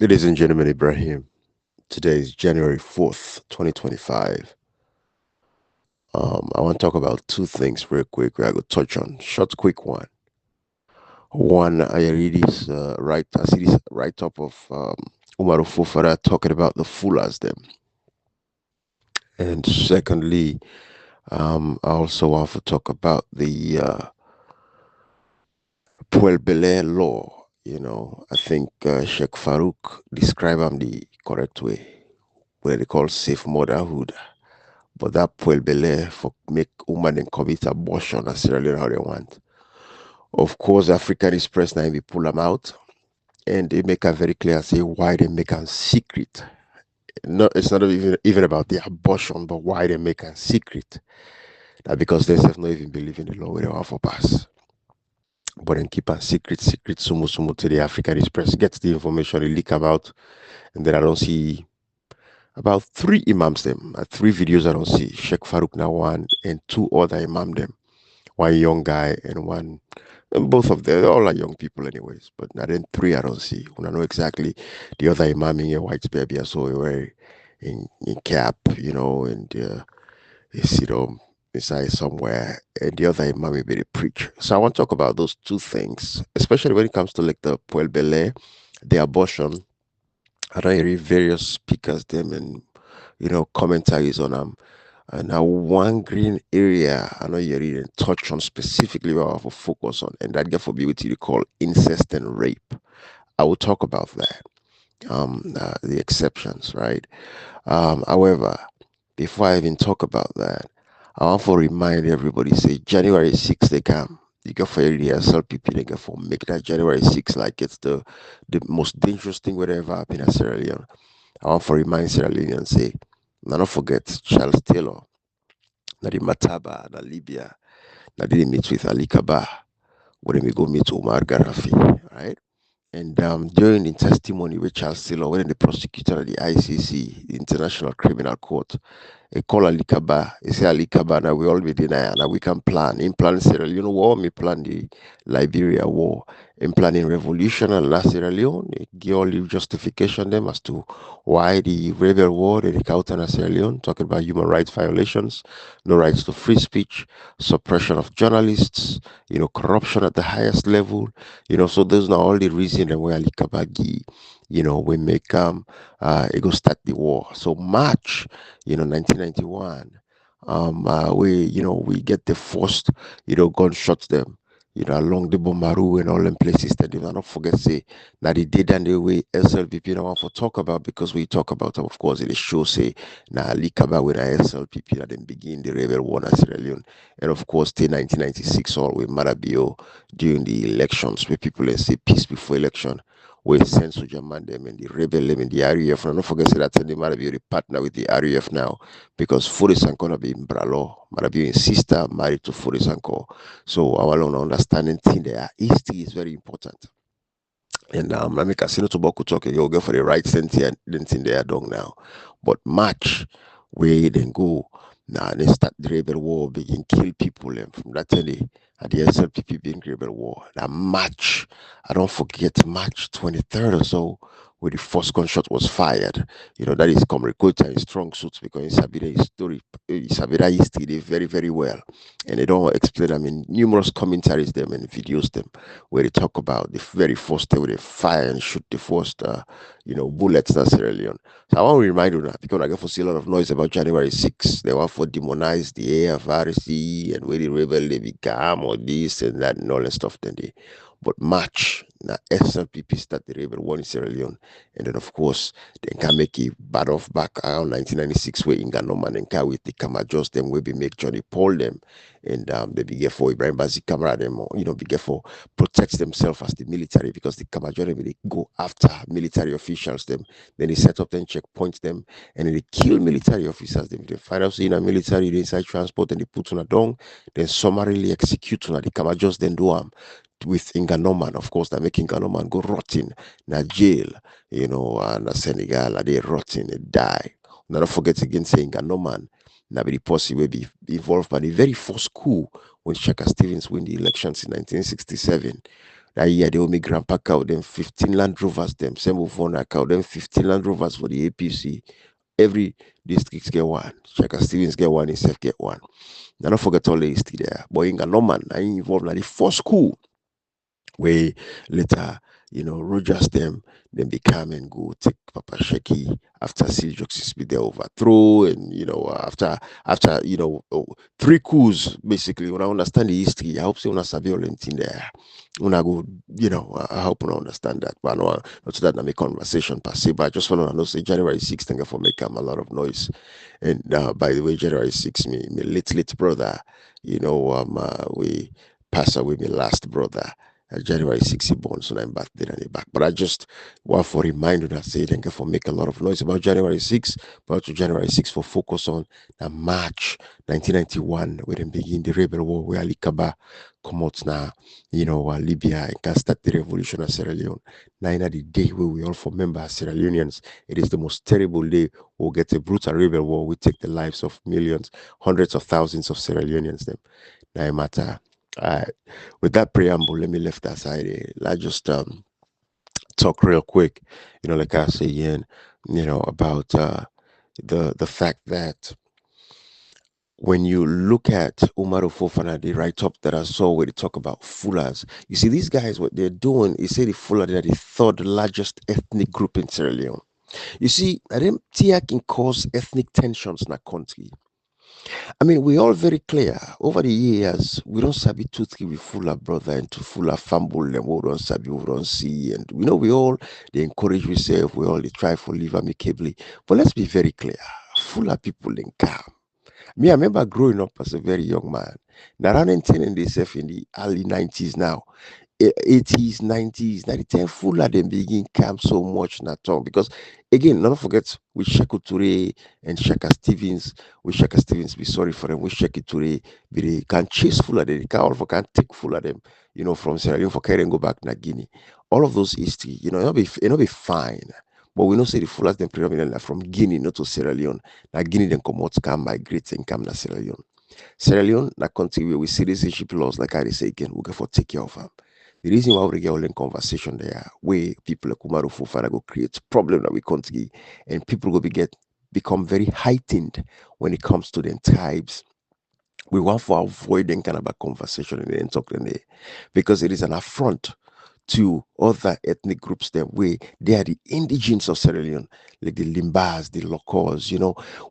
Ladies and gentlemen, Ibrahim. Today is January 4th, 2025. I want to talk about two things real quick. I go touch on short, quick one. One, I read this I see this write up of Umaru Fofara talking about the Fullers them. And secondly, I also want to talk about the Puel Bele law. I think Sheikh Farouk described them the correct way, where they call safe motherhood. But that Puel Bele for make women and commit abortion as Sierra Leone how they want. Of course, African Express now we pull them out and they make a very clear say why they make a secret. No, it's not even about the abortion, but why they make a secret. That because they have not even believe in the law where they want for pass. But then keep a secret, sumu to the African Express, gets the information, they leak about, and then I don't see about three imams them, three videos I don't see. Sheikh Farouk now one and two other imam them. One young guy and one, and both of them, all are young people anyways, but now then three I don't see. When I know exactly the other imam in a white baby, I saw wear in cap, and you see them inside somewhere, and the other imam maybe they preach. So I want to talk about those two things, especially when it comes to like the Puel Bele, the abortion. I don't read various speakers them and commentaries on them. Now, one green area I know you didn't touch on specifically what I have to focus on, and that get for beauty to call incest and rape. I will talk about that, the exceptions, right? However, before I even talk about that, I want to remind everybody say January 6th they come. You go for the SLPP, they go for make that January 6th like it's the most dangerous thing would ever happen in Sierra Leone. I want to remind Sierra Leoneans say, now don't forget Charles Taylor, na the Mataba, na Libya, na did meet with Alie Kabba, when we go meet Omar Gaddafi, right? And during the testimony with Charles Taylor, when the prosecutor at the ICC, the International Criminal Court, they call Alie Kabba, they say Alie Kabba, now we all be deny, now we can plan. In plan Sierra Leone war, me plan the Liberia war. In planning revolution and La Sierra Leone, they give all the justification them as to why the rebel war they out in Sierra Leone, talking about human rights violations, no rights to free speech, suppression of journalists, corruption at the highest level, so those are all the reasons why Ali Kabagi, we make it go start the war. So March, 1991, we get the first, gunshots them, along the Bomaru and all them places that they not forget say now the day and the way SLPP now want for talk about because we talk about of course it show say now Ali Kaba with SLPP that then begin the rebel war in Sierra Leone and of course the 1996 all with Marabio during the elections where people they say peace before election where send soldier man them and the rebel them and the RUF. And don't forget say that they might be a partner with the RUF now because Furisanko gonna be in Bralo, might be in sister married to Furisanko. So our own understanding thing there, history is very important. And I make Casino Tobacco talk you'll go for the right sentence then thing they are done now. But March where then go now they start the rebel war, begin kill people and from that day at the SLPP being rebel war. That March, I don't forget March 23rd or so where the first gunshot was fired. That is Comrade Kota in strong suits because in Sabida story Sabida history they very, very well. And they don't explain them in numerous commentaries them and videos them where they talk about the very first day where they fire and shoot the first bullets in Sierra Leone. So I want to remind you that because I get for see a lot of noise about January 6th. They want for demonize the AFRC and where the rebel they become or this and that and all that stuff then they but March now SLPP start the rebel one in Sierra Leone and then of course they can make a bad off back around 1996 where Inganoman and Ka with the Kamajos them will be make Johnny Paul them and they be for Ibrahim Bazi camera them or be for protect themselves as the military because the Kamajore they go after military officials them then they set up then checkpoints them and then they kill military officers them they find out in a military they inside transport and they put on a dong then summarily execute on the Kamajos then do with Inganoman, of course, that make Inganoman go rotting na jail, and Senegal, they rotting, they die. Now, don't forget again saying Inganoman, now the posse will be involved by the very first coup when Shaka Stevens win the elections in 1967. That year they will make grandpa cow them 15 Land Rovers them. Same with one cow them 15 Land Rovers for the APC. Every district get one. Checker Stevens get one, himself get one. Now don't forget all the history there. But in Norman, I involved in the first school where later, Rogers them then become and go take Papa Sheki after Siljoxis be there overthrow and after 3 coups basically. When I understand the history, I hope so una sabi all in there. When I go, I hope you understand that. But no, not so that I make conversation per se, but I just want to know say January 6th, thank you for making a lot of noise. And by the way, January 6th, me, my late brother, we passed away, my last brother. January 6th, he born, so I'm back there and back. But I just want for reminder that say thank you for making a lot of noise about January 6th, but to January 6th for focus on the March 1991, where they begin the rebel war, where Alie Kabba come out now, Libya and can start the revolution of Sierra Leone. Now, in the day where we all remember as Sierra Leoneans, it is the most terrible day. We'll get a brutal rebel war. We take the lives of millions, hundreds of thousands of Sierra Leoneans. Them. Now, it matter. Uh, with that preamble, let me lift that aside. Let's just talk real quick. Like I say again, about the fact that when you look at Umaru Fofana, the write up that I saw where they talk about Fullers, you see these guys, what they're doing is say the Fuller are the third largest ethnic group in Sierra Leone. You see, I think Tia can cause ethnic tensions in a country. I mean, we all very clear over the years. We don't sabi two three with Fuller brother and to Fuller famble and we don't sabi we don't see, and we all they encourage ourselves. We all they try for live amicably. But let's be very clear. Fuller people in calm. Me, I remember growing up as a very young man. Now, around 10 in the early 90s now. 80s, 90s, 90, full of them begin camp so much in that town. Because again, don't forget with Sheku Toure and Shaka Stevens, be sorry for them, with Sheku Toure, they can chase full of them, they can all can take full of them, from Sierra Leone for carry and go back to Guinea. All of those history, it'll be fine. But we know say the fullers them predominantly from Guinea, not to Sierra Leone. Now Guinea then come out, can migrate and come to Sierra Leone. Sierra Leone, that country where we citizenship laws, like I say again, we go for take care of them. The reason why we get all in conversation there, where people like Umaru Fofana go create problem that we country, and people go become very heightened when it comes to them tribes. We want to avoid them kind of a conversation and then talk them there, because it is an affront to other ethnic groups them where they are the indigenes of Sierra Leone, like the Limbas, the Locals,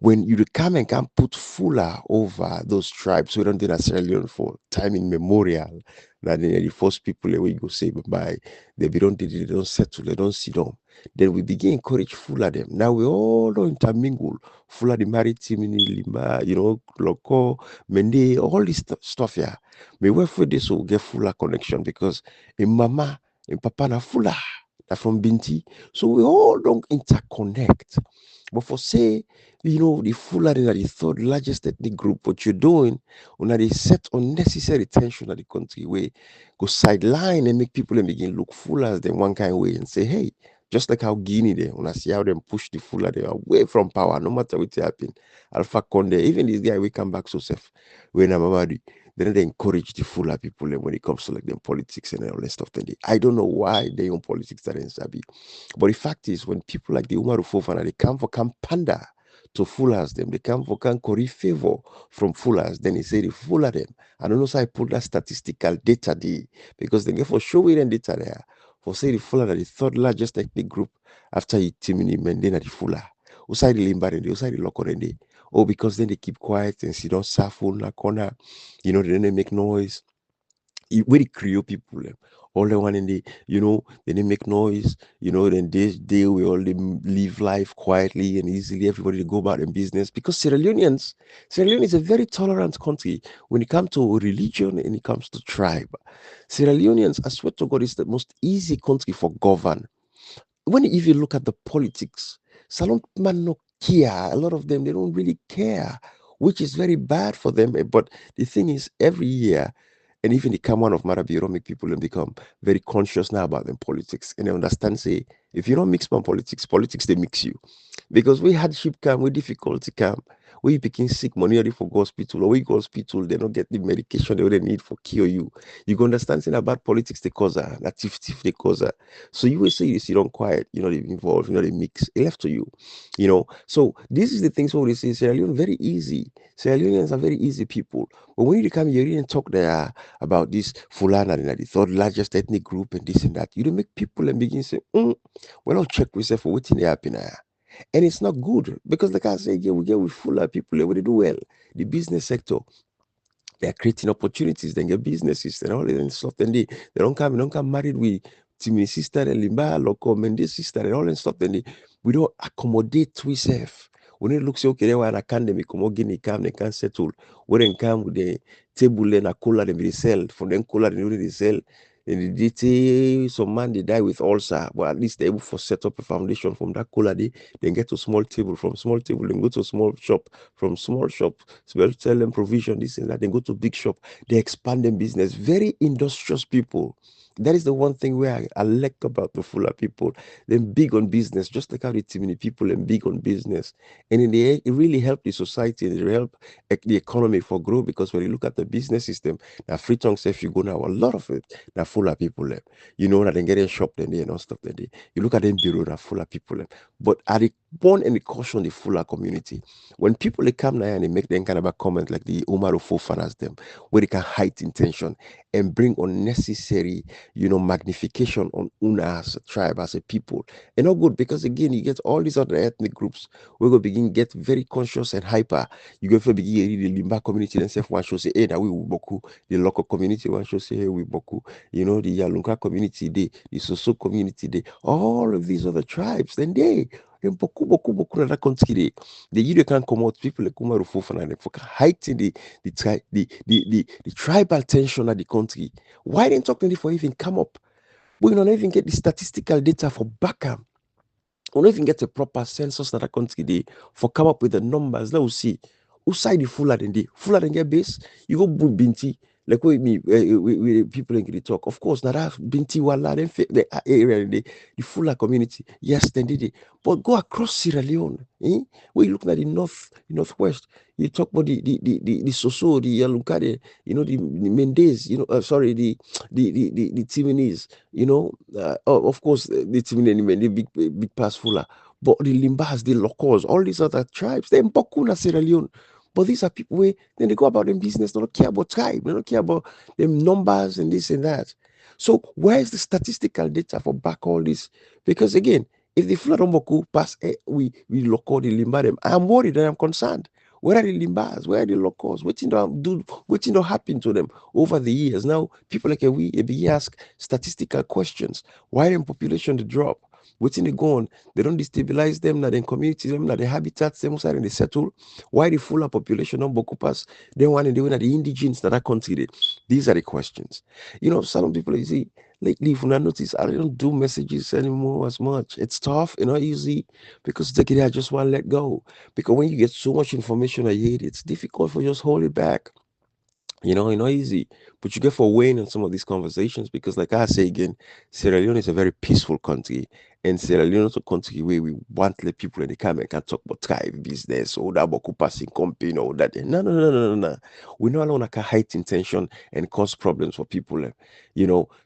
when you come and can put fuller over those tribes, we don't do that Sierra Leone for time immemorial, that they are the first people that we go say goodbye, they don't settle, they don't sit down. Then we begin encourage fuller them. Now we all don't intermingle. Fuller the maritime, Limba, Loco, Mende, all this stuff here. May we for this will get fuller connection because in mama and papa na fuller, na from Binti. So we all don't interconnect. But for say, the fuller are the third largest ethnic group, what you're doing, when they set unnecessary tension at the country where go sideline and make people and begin look fuller than one kind of way and say, hey, just like how Guinea there, when I see how them push the fuller they away from power, no matter what happen. Alpha Conde, even this guy we come back so safe. When I'm about then they encourage the fuller people when it comes to like them politics and all that stuff. I don't know why they own politics that in Sabi. But the fact is, when people like the Umaru Fofana, they come for Kampanda to fullers them, they come for can curry favor from fullers, then he say they fuller them. I don't know so I put that statistical data there because they get for showing and data there. For say the fuller are the third largest ethnic group after Timini Mendena the fuller. Usai the limba and the usai the local and oh, because then they keep quiet and sit down suffer in a corner, then they make noise. When they create people, all the one in the, then they make noise, then they will all live life quietly and easily. Everybody go about their business because Sierra Leone is a very tolerant country when it comes to religion and it comes to tribe. Sierra Leoneans, I swear to God, is the most easy country for govern. When you even look at the politics, Salon man no care. A lot of them they don't really care, which is very bad for them. But the thing is, every year, and even the come one of Marabiro make people and become very conscious now about them politics. And they understand, say, if you don't mix my politics they mix you. Because we hardship come, we difficulty come. When you picking sick money already for go hospital, or when you go hospital, they don't get the medication they need for cure you. You go understand something about politics they cause her, that thief they cause her. So you will say you sit on quiet, they involve, they mix. It left to you. So this is the things what we say Sierra Leone very easy. Sierra Leoneans are very easy people. But when you come here and talk there about this Fulana and the third largest ethnic group and this and that, you don't make people and begin say, well, I'll check myself for what's in the happen now. And it's not good because, like I say again, we get with fuller people, they do well. The business sector, they're creating opportunities, then get businesses and all that and stuff. Then they don't come married with Timmy sister and Limba, local Mendes sister and all that stuff. Then we don't accommodate we self. When it looks okay, they were an academic, come again, they can settle. When they come with the table and a cola, they sell. From them cola, they sell. And they say some man they die with ulcer, but at least they able to set up a foundation from that cola. They then get to small table, from small table, then go to small shop, from small shop, sell them provision, this and that, then go to big shop. They expand them business. Very industrious people. That is the one thing where I like about the fuller people. They're big on business, just like how the Timini people are big on business. And in the end, it really helped the society and it helped the economy for grow because when you look at the business system, now free tongue if you go now, a lot of it, now fuller people left. That they get a shop then they and all stuff then they. You look at them bureau, now fuller people left. But are they born and they caution the fuller community? When people they come now and they make them kind of a comment like the Umaru Fofanas them, where they can heighten tension and bring unnecessary, magnification on Una as a tribe, as a people. And not good because again, you get all these other ethnic groups we're gonna begin get very conscious and hyper. You go for begin the Limba community themselves one show say, hey, now we boku, the local community one show say, hey, we boku, the Yalunka community, the Soso community, all of these other tribes, then they boku boku boku na that country you can come out people like Kumaru Fofana and for heighten the tribal tension at the country. Why didn't talk to for even come up? We don't even get the statistical data for Backham. We don't even get a proper census that country day for come up with the numbers. Let us see. Who side the fuller than the fuller than get base? You go book Binti. Like with me, with people in the talk. Of course, now that Binti Wala, then the area, the fuller community. Yes, then did it. But go across Sierra Leone. When you look at the northwest, you talk about the Soso, the Yalunkade, the Mendes, sorry, the Timinese, of course, the Timinese, the big pass fuller. But the Limbas, the Locals, all these other tribes, they're in Bokuna, Sierra Leone. But these are people where then they go about them business, they don't care about tribe, they don't care about them numbers and this and that. So where is the statistical data for back all this? Because again, if the flood on Boku pass, we local the Limba them. I'm worried and I'm concerned. Where are the Limbas? Where are the locals? What do happen to them over the years? Now people like we be ask statistical questions. Why them population to drop? Waiting they go on, they don't destabilize them, not in community, them, not the habitats, them side and they settle. Why the fuller population of Bokupas, they want to do that the indigens that are considered. These are the questions. Some people you see lately, if you not notice, I don't do messages anymore as much. It's tough and not easy because I just want to let go. Because when you get so much information I hate, it's difficult for you just hold it back. It's not easy, but you get for weighing on some of these conversations because, like I say again, Sierra Leone is a very peaceful country, and Sierra Leone is a country where we want to let people in the come and can talk about tribe business or that about passing company or that. No, no, no, no, no, no. We're not alone like a heighten tension and cause problems for people.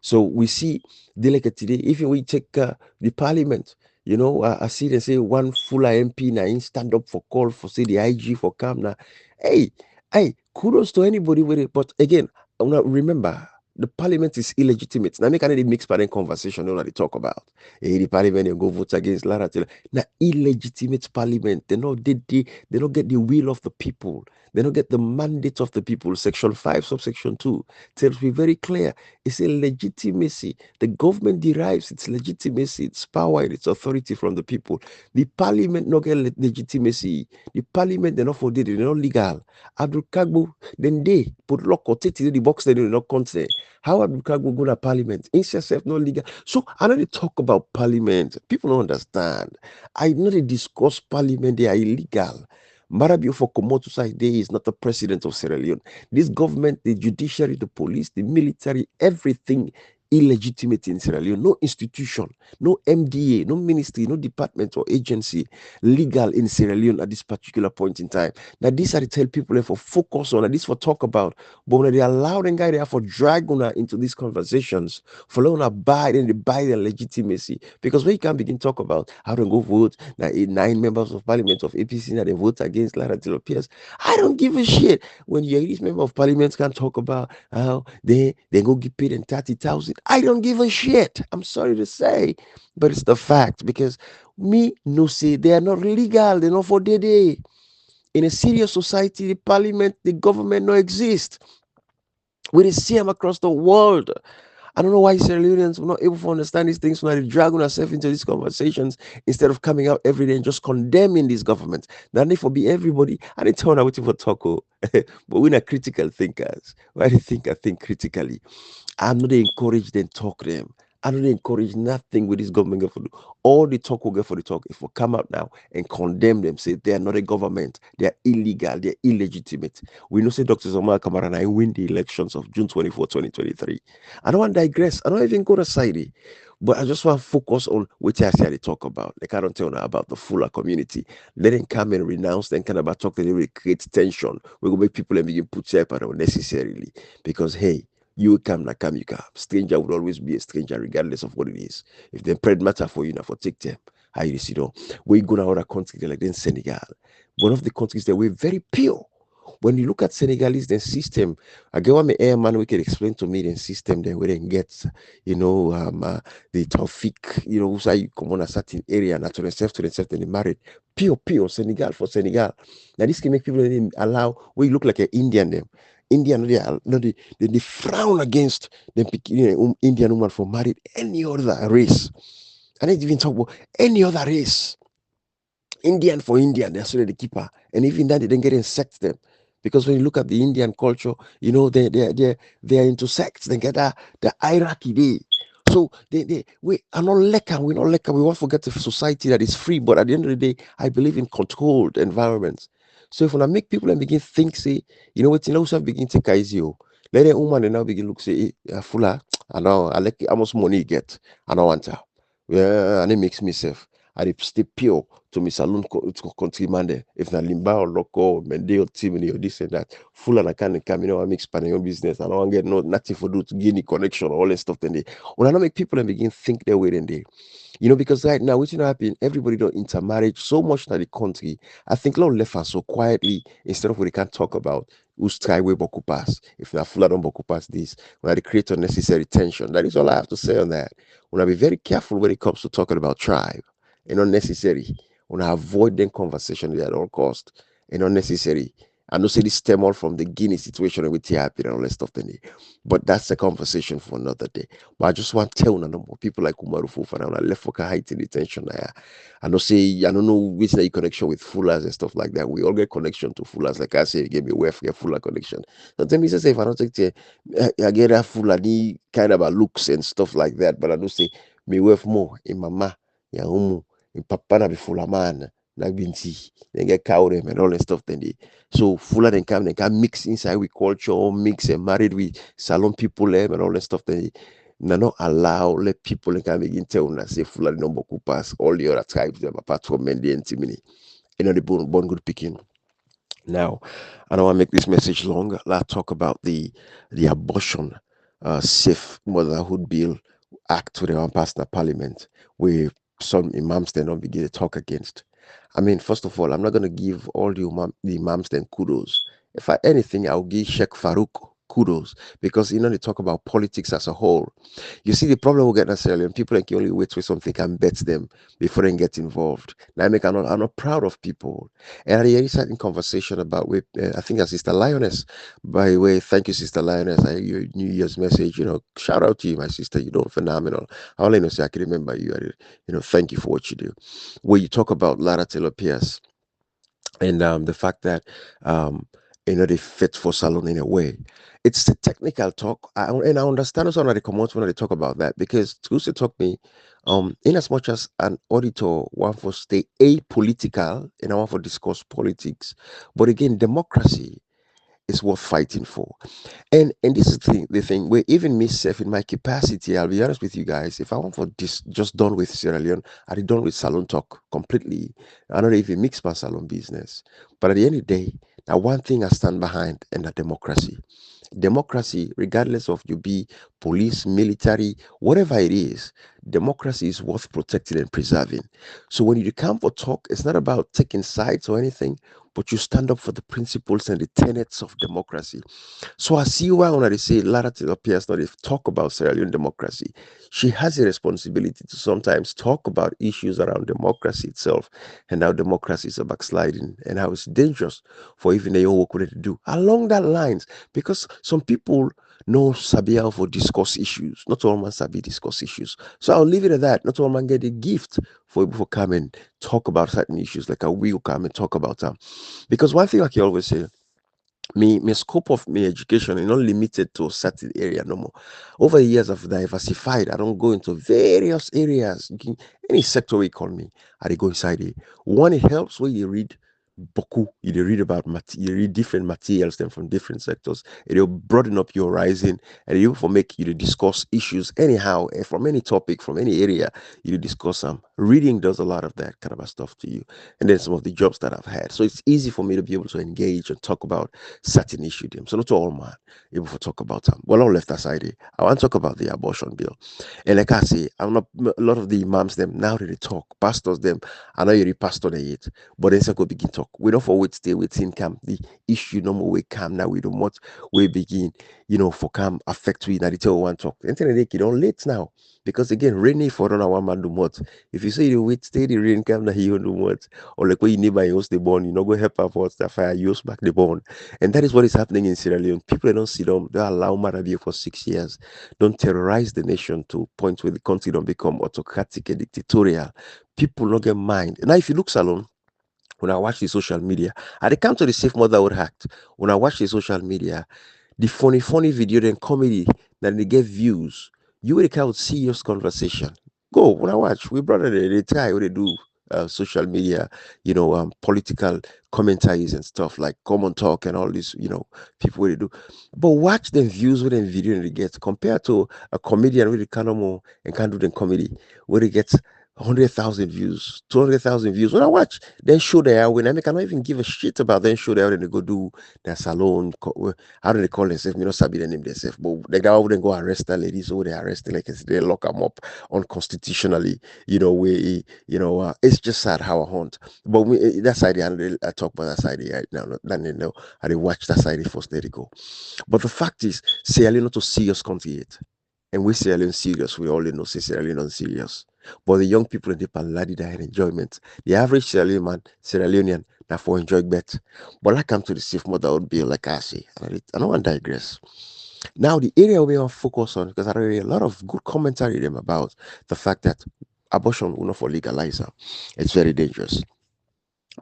So we see delegate today. Even we take the parliament. I see they say one full MP now stand up for call for say the IG for come now. Hey, kudos to anybody with it. But again, remember, the parliament is illegitimate. Now, make any mixed party conversation, you know, they talk about. The parliament, they go vote against Lara. Now, illegitimate parliament, they don't get the will of the people. They don't get the mandate of the people. Section 5, subsection 2 tells me very clear. It's a legitimacy. The government derives its legitimacy, its power, and its authority from the people. The parliament not get legitimacy. The parliament, they're not for they're not legal. Abdul Kagbo, then they put lock or take the box, they do not consent. How Abdul Kagbo go to parliament? Incest not legal. So I know they talk about parliament. People don't understand. I know they discuss parliament, they are illegal. Marabio for Komoto side there is not the president of Sierra Leone. This government, the judiciary, the police, the military, everything illegitimate in Sierra Leone. No institution, no MDA, no ministry, no department or agency legal in Sierra Leone at this particular point in time. Now, these are the tell people for focus on, and this for talk about. But when they allow them guy there for drag on into these conversations, for letting buy, then they buy their legitimacy. Because when you can begin talk about how to go vote, now 9 members of parliament of APC now they vote against Lara Pierce. I don't give a shit. When you these member of parliament can talk about how they go get paid in 30,000. I don't give a shit. I'm sorry to say, but it's the fact because me no say they are not legal. They're not for day. In a serious society, the parliament, the government no exist. We see them across the world. I don't know why Sierra Leoneans were not able to understand these things when they drag ourselves into these conversations instead of coming out every day and just condemning these governments. Now they for be everybody. I didn't tell them waiting for talk, but we're not critical thinkers. Why do you think I think critically? I'm not encourage them talk them. I don't encourage nothing with this government get for do. All the talk will get for the talk. If we come out now and condemn them, say they are not a government, they are illegal, they are illegitimate. We know say Dr. Zoma Kamara and I win the elections of June 24, 2023. I don't want to digress. I don't even go to side it. But I just want to focus on what I say they talk about. Like I don't tell now about the fuller community. Let them come and renounce them kind about talk that they will create tension. We will make people and begin put up unnecessarily. Because hey, you come na come, you come. Stranger would always be a stranger, regardless of what it is. If the bread matter for you now for take them, how you see know. We go to other countries like then Senegal. One of the countries that we're very pure. When you look at Senegalese, the system, I get what my airman we can explain to me the system then we then get, you know, the Taufik, you know, who's you come on a certain area and to themselves, and they married. Pure Senegal for Senegal. Now this can make people allow we look like an Indian them. Indian, they frown against them, Indian woman for married any other race. I didn't even talk about any other race. Indian for Indian, they're still the keeper. And even that, they didn't get insect them. Because when you look at the Indian culture, you know, they're into sects. They get the hierarchy there. So we are not lekker, we're not lekker. We won't forget a society that is free, but at the end of the day, I believe in controlled environments. So if when I make people and begin think, say, you know what, you know, so begin to take easy. Let a woman and now begin look say, fuller, I know I like how much money you get. I don't want her. Yeah, and it makes me safe. I dey stay pure to me saloon country man there. If na limba or loco or mende or timini or this and that, full and I can't come, you know, I make spanning on business. I don't get no nothing for do to gain the connection or all that stuff then they when I don't make people and begin think their way then they you know, because right now, what's happen, everybody don't intermarriage so much in the country. I think a lot left us so quietly instead of what they can't talk about who's try way boku pass. If not full don't boku pass this, when I create unnecessary tension. That is all I have to say on that. When I be very careful when it comes to talking about tribe and unnecessary. When I avoid them conversation at all cost and unnecessary. I know say this stem all from the Guinea situation with TIP and all that stuff. Then, but that's a conversation for another day. But I just want to tell no more people like Umaru Fufana when I left for heighten the tension there. I know say I don't know which that connection with Fullers and stuff like that. We all get connection to Fullers. Like I say, give me where get Fuller connection. So tell me say if I don't take the I get that Fulani kind of a looks and stuff like that. But I don't say me worth more in mama, ya umu, in papa na be Fuller man. Like binti, then get cow them and all that stuff. Then they so Fuller they can mix inside with culture, mix and married with salon people them and all that stuff. Then they not allow let people can begin tell una say Fulani no boku pass all the other tribes them apart from Mende and Timini. You know the born good picking. Now, I don't want to make this message long. Let's talk about the abortion safe motherhood bill act to the one passed in parliament where some imams then don't begin to talk against. I mean, first of all, I'm not going to give all the imams then kudos. If I anything, I'll give Sheikh Farouk kudos because you know they talk about politics as a whole. You see, the problem we get necessarily, and people like you only wait for something and bet them before they get involved. Now, I'm not proud of people. And I had a certain conversation about with, I think, our Sister Lioness. By the way, thank you, Sister Lioness. I your New Year's message. You know, shout out to you, my sister. You're doing phenomenal. I only know say I can remember you. You know, thank you for what you do. Where you talk about Lara Taylor Pierce and the fact that um, you know they fit for salon in a way. It's the technical talk, and I understand also when they come out when they talk about that because to talk me, in as much as an auditor want for stay apolitical and I want for discuss politics, but again, democracy. is worth fighting for. And this is the thing where even myself in my capacity, I'll be honest with you guys, if I want for this just done with Sierra Leone, I'd be done with Salon Talk completely. I don't even mix my salon business. But at the end of the day, now one thing I stand behind and that democracy. Democracy, regardless of you be police, military, whatever it is, democracy is worth protecting and preserving. So when you come for talk, it's not about taking sides or anything, but you stand up for the principles and the tenets of democracy. So I see why when I say Lara appears not if talk about Sierra Leone democracy, she has a responsibility to sometimes talk about issues around democracy itself and how democracy is a backsliding and how it's dangerous for even the young work to do along that lines. Because some people know Sabia for discuss issues. Not all man Sabi discuss issues. So I'll leave it at that. Not all man get a gift for people to come and talk about certain issues like I will come and talk about them. Because one thing I can always say, me scope of me education is not limited to a certain area no more. Over the years I've diversified. I don't go into various areas. Any sector we call me, I dey go inside it. One, it helps when you read boku, you read about you read different materials then from different sectors. It'll broaden up your horizon and you for make you to discuss issues anyhow from any topic, from any area, you discuss them. Reading does a lot of that kind of a stuff to you. And then some of the jobs that I've had. So it's easy for me to be able to engage and talk about certain issue them. So not all man able to talk about them. Well, I left aside it. I want to talk about the abortion bill. And like I say, I'm not a lot of the imams them now that they talk, pastors them. I know you're pastor they yet, but then say go begin talk. We don't forward stay within camp. The issue no more we come now. We don't want we begin, for come affect we now the tell one talk. And then they don't late now. Because again, rainy for one man do what. If you say you wait, stay the rain come now he do what. Or like when you neighbor use the bone, you know go help out what's the fire, use back the bone. And that is what is happening in Sierra Leone. People don't sit down, they allow Marabia for 6 years, don't terrorize the nation to point where the country don't become autocratic and dictatorial. People don't get mind. Now, if you look Salon, when I watch the social media, I they come to the Safe Motherhood Act. When I watch the social media, the funny video, then comedy, then they get views. You will count serious conversation. Go when I watch. We brother they try what they do. Social media, political commentaries and stuff like common talk and all this, people what they do. But watch them views with them video and they get compared to a comedian with the kind of more and can do the comedy where they get 100,000 views, 200,000 views. When I watch, then show they when I cannot even give a shit about them show they are and they go do their salon. How do they call themselves? Me not sabi the name themselves, but like that wouldn't go arrest that lady, so they arrest like they lock them up unconstitutionally. It's just sad how I hunt. But that side, I talk about that side right now. Then they know how they watch that side first. There they go. But the fact is, Sierra Leone not a serious country yet. And we Sierra Leone serious. We all know say Sierra Leone not serious. But the young people in the Paladi that had enjoyment. The average Sierra Leonean, now for enjoyment. But I come to the safe motherhood bill, like I say. I don't want to digress. Now, the area we want to focus on, because I read a lot of good commentary them about the fact that abortion will not for legalizer. It's very dangerous.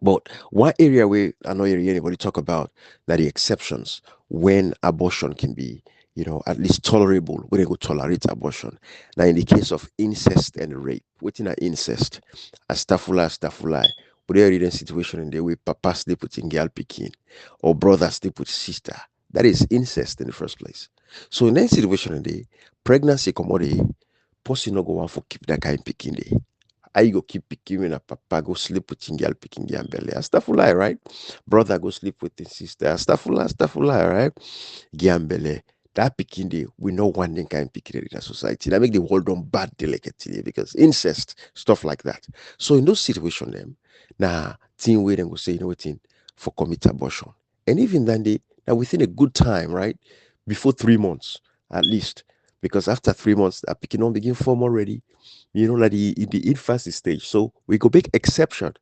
But one area where I know you hear anybody talk about that the exceptions when abortion can be, at least tolerable, when they go tolerate abortion. Now, in the case of incest and rape, within an incest, astafula, but they are in a situation in the way papa sleep with girl picking or brother sleep with sister. That is incest in the first place. So in that situation in the pregnancy commodity, person no go want for keep that kind picking day. I go keep picking when a papa go sleep with girl picking girl belly. Astafula, right? Brother go sleep with his sister. Astafula, right? Giambele. That picking day, we know one thing kind picking in the society. That make the world done bad delicately because incest, stuff like that. So in those situations, them now teen way them go say, what thing for commit abortion. And even then they now within a good time, right? Before 3 months, at least. Because after 3 months, that picking on begin form already. Like the infancy stage. So we go make exception.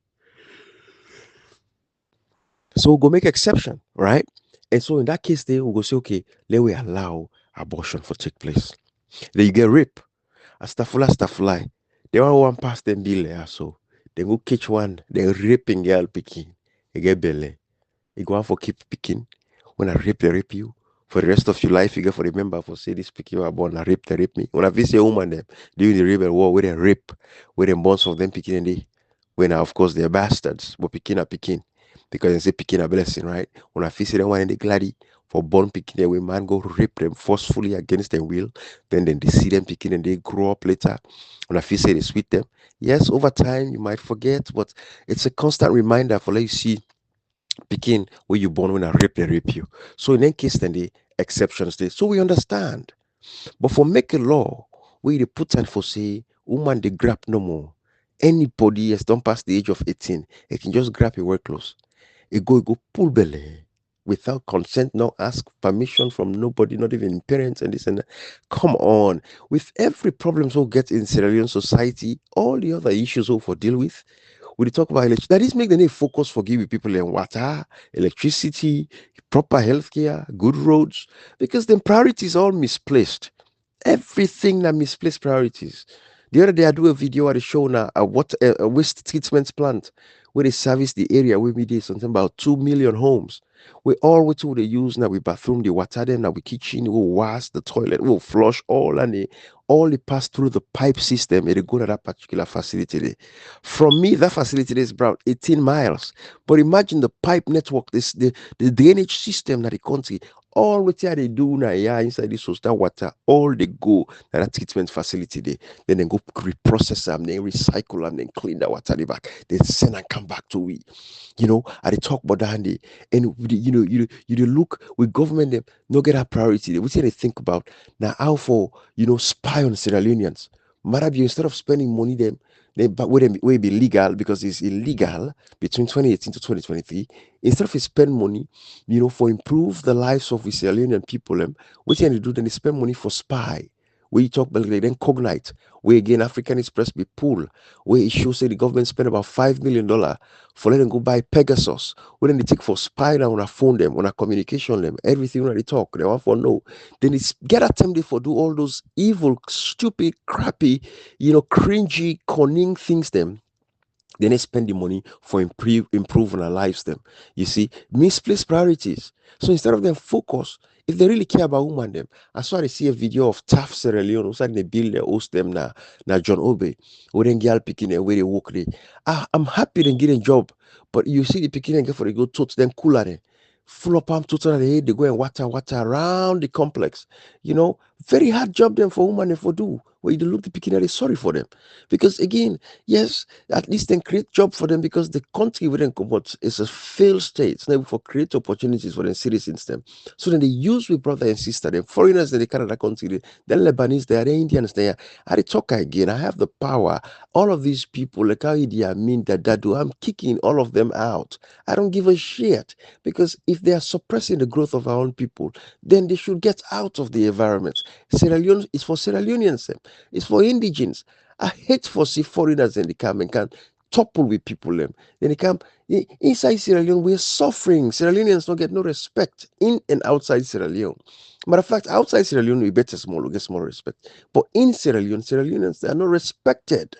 So we'll go make exception, right? And so in that case, they will go say, okay, let we allow abortion for take place. Then you get rape. Astafula. They want one pass them bill there, so they go catch one, they raping girl picking. You get belly. You go on for keep picking. When I rape, they rape you. For the rest of your life, you get for remember for say this picking you are born, I rape, they rape me. When I visit a woman them during the rebel war, where they rape, where them bonds of them picking in the when of course they're bastards, but picking are picking. Because they say picking a blessing, right? When I visit them one in the gladdy, for born picking away man go rape them forcefully against their will, then they see them picking and they grow up later. And I feel say they sweet them. Yes, over time you might forget, but it's a constant reminder for let you see picking where you born when I rape they rape you. So in any case then the exceptions there. So we understand. But for make a law where they put and for say woman they grab no more. Anybody has done past the age of 18, it can just grab your work clothes. It go pull belly without consent, not ask permission from nobody, not even parents and this and that. Come on. With every problem so get in Sierra Leone society, all the other issues we for deal with, we talk about electricity. That is make the need focus for giving people in water, electricity, proper healthcare, good roads, because the priorities all misplaced. Everything that misplaced priorities. The other day, I do a video at the show now a waste treatment plant where they service the area where we did something about 2 million homes. We all what they use now, we bathroom, the water them, now we kitchen, we wash the toilet, we flush all they pass through the pipe system and they go to that particular facility there. From me, that facility is about 18 miles. But imagine the pipe network, the drainage system that the country, all what they do now, yeah, inside this that water, all they go to that treatment facility there. Then they go reprocess them, then recycle them, then clean the water back. Then send and come back to we. I dey talk about that and you look with government them no get that priority. We say they think about now how for spy on Sierra Leoneans. Maybe instead of spending money but where they be legal because it's illegal between 2018 to 2023. Instead of spend money, for improve the lives of the Sierra Leonean people, what they do then they spend money for spy. Where you talk about then cognite, where again African Express be pool, where it shows say the government spend about $5 million for letting go buy Pegasus. When they take for spy now on a phone them, on a communication them, everything when they talk, they want for no. Then it's get attempted for do all those evil, stupid, crappy, cringy, cunning things them. Then they spend the money for improving our lives them. You see, misplaced priorities. So instead of them focus, if they really care about women them, I saw they see a video of Taft Sierra Leone, who said they build their host them na John Obe, where then girl picking where they work there. I'm happy they get a job, but you see the picking and get for the go totes, then cooler there. Full up arm total at the head, they go and water around the complex. Very hard job them for women if for do. Where you look the picking at sorry for them. Because again, yes, at least then create job for them because the country within Comot is a failed state. It's never for create opportunities for the citizens them. So then they use with brother and sister, them foreigners that they Canada country, then Lebanese there, the Indians there. I talk again. I have the power. All of these people, like how Idi Amin, Dadadu, I'm kicking all of them out. I don't give a shit because if they are suppressing the growth of our own people, then they should get out of the environment. Sierra Leone is for Sierra Leoneans, it's for indigens. I hate for see foreigners and they come and can topple with people them. Then they come inside Sierra Leone, we're suffering. Sierra Leoneans don't get no respect in and outside Sierra Leone. Matter of fact, outside Sierra Leone, we better small, we get small respect. But in Sierra Leone, Sierra Leoneans, they are not respected.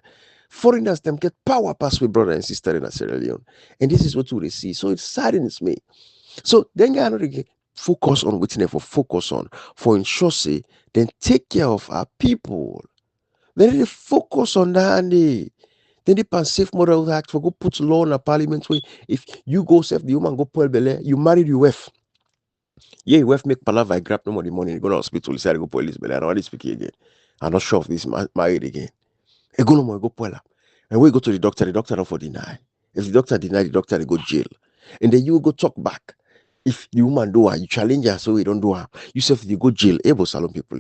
Foreigners them get power pass with brother and sister in Sierra Leone. And this is what we see. So it saddens me. So then I know focus on what they for focus on for ensure say then take care of our people. Then they focus on that and then they pass safe model act for go put law in a parliament way. If you go save the woman go pull belle, you marry the wife. Yeah, wife make palaver, I grab no more the money, you go to hospital, you say I go police belle. I don't want to speak again. I'm not sure if this married again. I go no more, go pull up. And when you go to the doctor don't for deny. If the doctor deny, the doctor they go jail. And then you go talk back. If the woman do her, you challenge her so we don't do her. You say if you go jail, able salon people.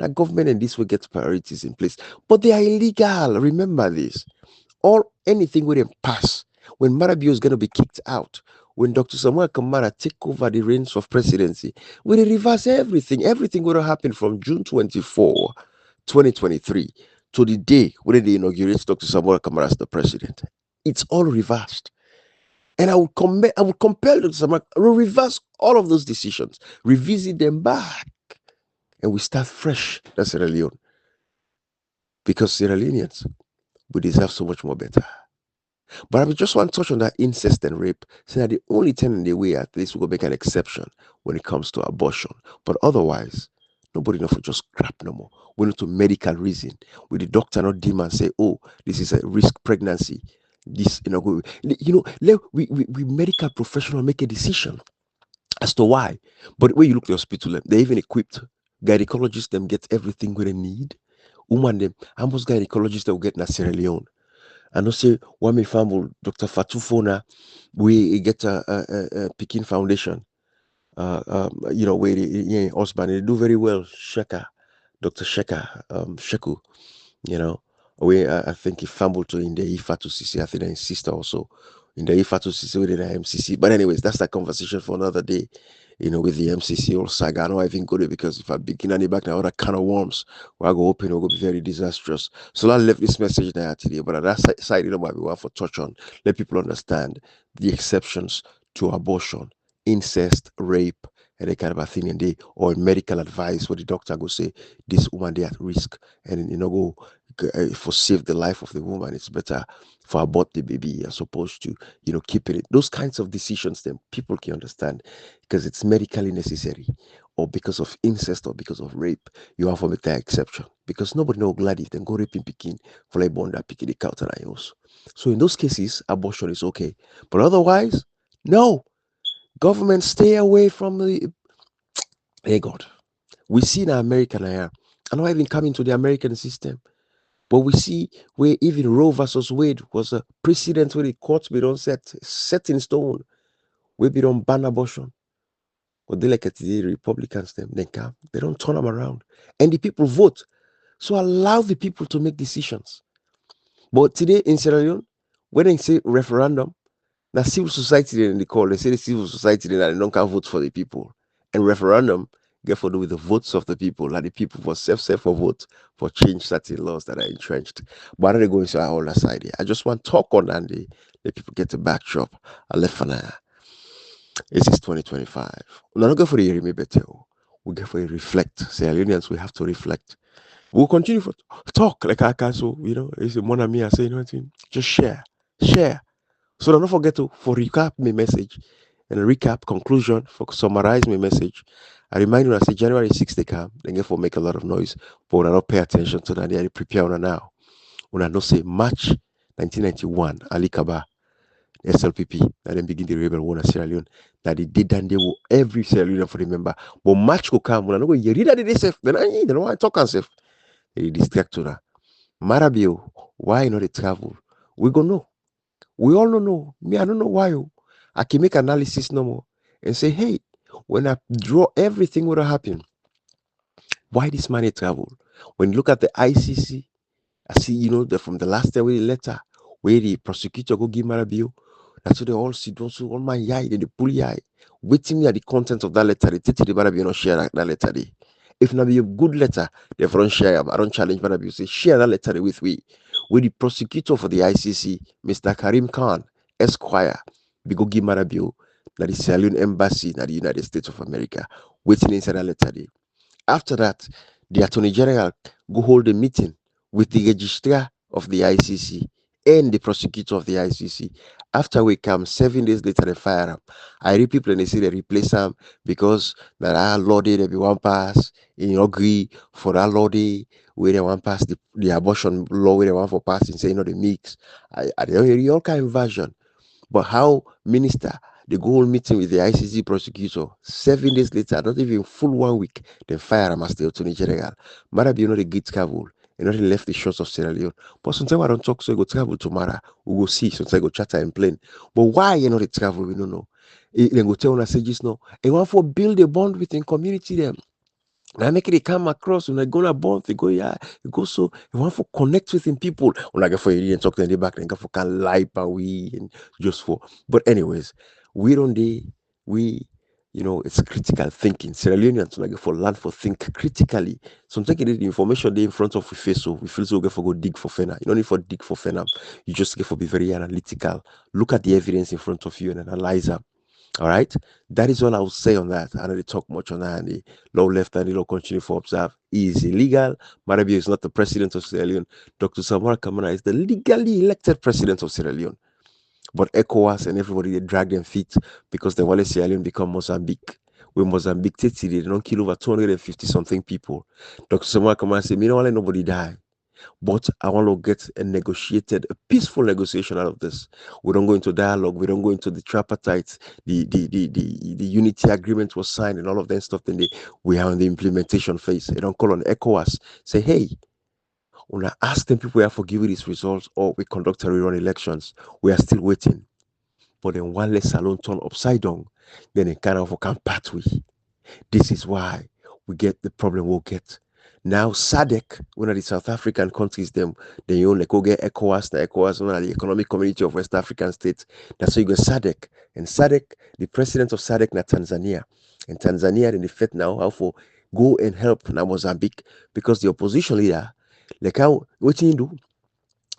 That government and this will get priorities in place. But they are illegal. Remember this. All anything with them pass. When Marabio is gonna be kicked out, when Dr. Samuel Kamara take over the reins of presidency, we reverse everything. Everything gonna happen from June 24, 2023 to the day when they inaugurate Dr. Samuel Kamara as the president. It's all reversed. And I would compel Dr. Samuel to reverse all of those decisions, revisit them back, and we start fresh. That's Sierra Leone. Because Sierra Leoneans, we deserve so much more better. But I just want to touch on that incest and rape, saying that the only thing in the way at least we're going to make an exception when it comes to abortion. But otherwise, nobody enough for just crap no more. We need to medical reason. With the doctor not dim and say, oh, this is a risk pregnancy. This, let we medical professional make a decision. as to why. But when you look at the hospital, they even equipped gynecologists, them get everything where they need. Woman, them, almost gynecologists that will get in Sierra Leone. And also, one may family, Dr. Fatufona, we get a Peking Foundation, where the husband, they do very well. Sheka, Dr. Sheka, Sheku, you know, we I think he fumbled to in the Ifa to CC. I think his sister also in the Ifa to CC with the MCC. But anyways, that's that conversation for another day. With the MCC or saga. I don't even go there because if I begin any back now, other kind of worms where I go open, it will be very disastrous. So I left this message there today. But on that side, might be worth for touch on. Let people understand the exceptions to abortion, incest, rape, and that kind of a thing. And they or medical advice where the doctor go say this woman they at risk, and go for save the life of the woman, it's better for abort the baby as opposed to keeping it. Those kinds of decisions, then people can understand because it's medically necessary, or because of incest, or because of rape. You have to make that exception because nobody know glad if they go raping picking for like born that picking the counter else. So in those cases, abortion is okay, but otherwise, no. Government stay away from the. Hey God, we see in America now. I'm not even coming to the American system. But we see where even Roe versus Wade was a precedent where the courts be don't set in stone, where we don't ban abortion. But they like it, the Republicans them, they come, they don't turn them around. And the people vote. So allow the people to make decisions. But today in Sierra Leone, when they say referendum, now civil society they call, they say the civil society they don't can vote for the people. And referendum get for do with the votes of the people, like the people for self for vote for change certain laws that are entrenched. But I don't go into all that side here. I just want to talk on that the people get the backdrop. I left for now. It is 2025. We're not go for the hear me better. We get for a reflect. Sierra Leoneans, we have to reflect. We'll continue for talk like I can. So it's a mon ami. I say, what I mean? Just share. So don't forget to for recap my message and a recap conclusion for summarize my message. I remind you I say January 6th they come, then get for make a lot of noise, but when I don't pay attention to that, they prepare on now. When I don't say March 1991, Alie Kabba, SLPP, and then begin the rebel war in Sierra Leone. That they did and they will every Sierra Leone for remember. But March will come when I know you read that they say then I don't want to talk and say they distract to that. Marabio, why not they travel? We go know. We all don't know. Me, I don't know why. I can make analysis no more and say, hey, when I draw everything would have happened, why this money travel? When you look at the ICC, I see, from the last day with the letter where the prosecutor go give Marabio, that's what they all see, don't see all my eye, they pull eye. Waiting me at the content of that letter, they take the Marabio not share that letter. If not be a good letter, they don't share. I don't challenge Marabio, say share that letter with we. With the prosecutor for the ICC, Mr. Karim Khan, Esquire, we go give Marabio, that the Sierra Leone Embassy, that the United States of America, waiting inside that letter. After that, the Attorney General go hold a meeting with the registrar of the ICC and the prosecutor of the ICC. After we come 7 days later, they fire him. I read people and they say they replace him because that our law day they be one pass, agree for that law day where they want pass the abortion law where they want for passing, say the mix. I don't hear all kind of version. But how minister they go hold meeting with the ICC prosecutor 7 days later, not even full 1 week, then fire him as the attorney general. Maybe the great travel. Not left the shores of Sierra Leone. But sometimes I don't talk, so I go travel tomorrow. We go see, sometimes I go charter and plane. But why you not travel? We don't know. Then go tell us say just no. And want for build a bond within community them. Now make it come across when I go to bond, they go yeah, you go so you want to connect with people. When I get for you and talk to the back and go for can lie we and just for. But anyways, we don't we it's critical thinking. Sierra Leoneans like for land for think critically. Sometimes the information they in front of we face so we feel so get for go dig for fena. You don't need for dig for fena. You just get for be very analytical. Look at the evidence in front of you and analyze them. All right, that is all I will say on that. I don't talk much on that. And the law left and the law continue for observe is illegal. Marabio is not the president of Sierra Leone. Dr. Samara Kamara is the legally elected president of Sierra Leone. But ECOWAS and everybody they drag them feet because the Wale Sierra Leone become Mozambique. When Mozambique they don't kill over 250 something people. Dr. Samara Kamara said, me don't let nobody die. But I want to get a peaceful negotiation out of this. We don't go into dialogue. We don't go into the tripartite. The unity agreement was signed and all of that stuff. Then we are in the implementation phase. They don't call on ECOWAS. Say, hey, when I ask them people have forgiven these results or we conduct a rerun elections, we are still waiting. But then one less alone turn upside down, then it kind of can pathway. This is why we get the problem we'll get. Now SADC, one of the South African countries, they own like go get ECOWAS, one of the Economic Community of West African States. That's why you get SADC. And SADC, the president of SADC na Tanzania. And Tanzania in the fit now how for go and help now Mozambique because the opposition leader, like how what you do,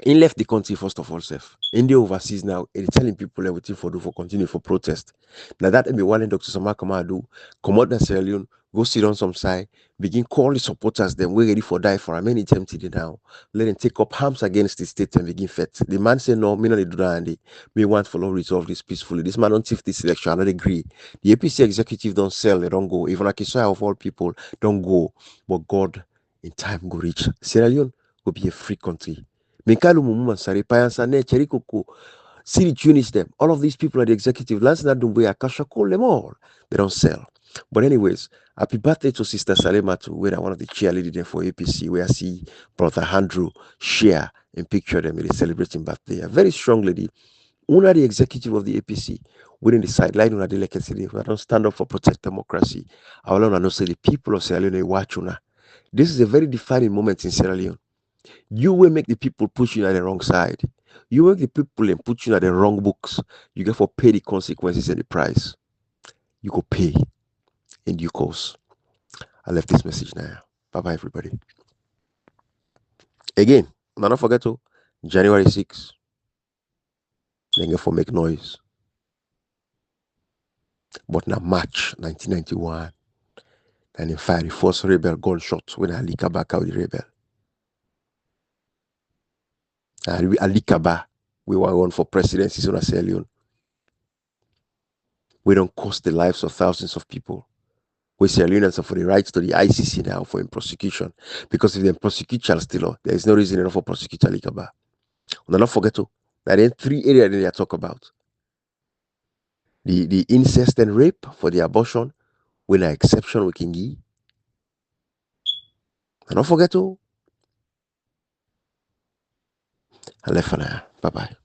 he left the country first of all, self. India overseas now, he's telling people everything for do for continue for protest. Now that be one Dr. Samakama do, come out the Sierra Leone, go sit on some side, begin call the supporters, them we ready for die for a many tempted now. Let them take up arms against the state and begin fight. The man say no, me not do that and me want for law resolve this peacefully. This man don't tiff this election, I don't agree. The APC executive don't sell, they don't go. Even like Kiswahili of all people, don't go. But God in time go reach. Sierra Leone will be a free country. Mikalu Mumuma Sari Payansane Cherikoko, City Tunis them. All of these people are the executive. Lansana Dumbuya Kasha call them all. They don't sell. But anyways, happy birthday to Sister Salematu, where one of the cheerleaders there for APC, where I see Brother Andrew share and picture them in celebrating birthday. A very strong lady. Una the executive of the APC within the sideline una the legacy. We don't stand up for protect democracy. I will not say the people of Sierra Leone watch una. This is a very defining moment in Sierra Leone. You will make the people push you at the wrong side. You make the people and put you at the wrong books. You get for pay the consequences and the price. You go pay in due course. I left this message now. Bye bye, everybody. Again, don't forget to January 6th. Then get for make noise. But now March 1991, and in fact, the first rebel gunshot when Alie Kabba killed the rebel. And Alie Kabba, we were on for presidency in Sierra Leone. We don't cost the lives of thousands of people. We Sierra Leoneans are for the rights to the ICC now for prosecution. Because if they prosecute Charles Taylor, there is no reason enough for prosecute Alie Kabba. Do not forget to. There are 3 areas that they talk about. The incest and rape for the abortion, when an exception we can give. Do not forget to. I left for now. Bye bye.